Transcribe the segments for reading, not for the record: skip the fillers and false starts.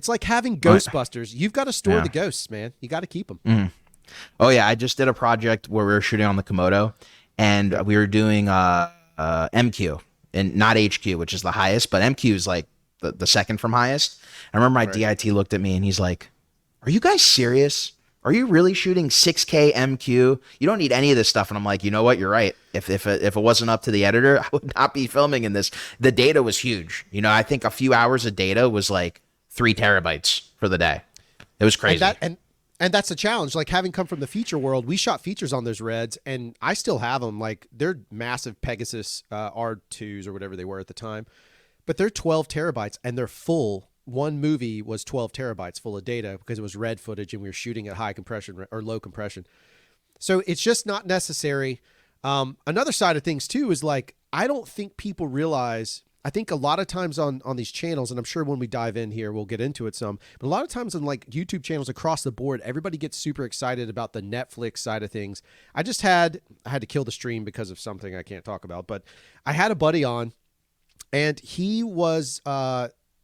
It's like having Ghostbusters. You've got to store the ghosts, man. You got to keep them. Mm. Oh yeah, I just did a project where we were shooting on the Komodo, and we were doing MQ and not HQ, which is the highest, but MQ is like the second from highest. I remember my DIT looked at me and he's like, "Are you guys serious? Are you really shooting 6K MQ? You don't need any of this stuff." And I'm like, you know what? You're right. If it wasn't up to the editor, I would not be filming in this. The data was huge. You know, I think a few hours of data was like 3 terabytes for the day. It was crazy. And that's a challenge. Like, having come from the feature world, we shot features on those Reds, and I still have them. Like, they're massive Pegasus R2s or whatever they were at the time, but they're 12 terabytes and they're full. One movie was 12 terabytes full of data because it was Red footage and we were shooting at high compression or low compression. So it's just not necessary. Another side of things too is, like, I don't think people realize, I think a lot of times on these channels, and I'm sure when we dive in here, we'll get into it some, but a lot of times on like YouTube channels across the board, everybody gets super excited about the Netflix side of things. I had to kill the stream because of something I can't talk about, but I had a buddy on, and he was,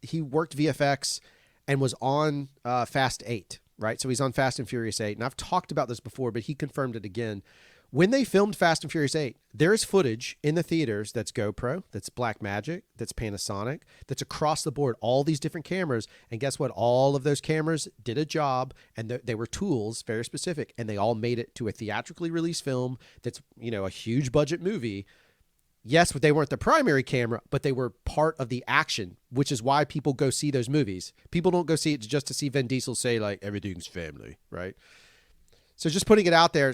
he worked VFX and was on Fast 8, right? So he's on Fast and Furious 8. And I've talked about this before, but he confirmed it again. When they filmed Fast and Furious 8, there is footage in the theaters that's GoPro, that's Blackmagic, that's Panasonic, that's across the board, all these different cameras. And guess what? All of those cameras did a job, and they were tools, very specific, and they all made it to a theatrically released film that's, you know, a huge budget movie. Yes, but they weren't the primary camera, but they were part of the action, which is why people go see those movies. People don't go see it just to see Vin Diesel say, like, everything's family, right? So just putting it out there.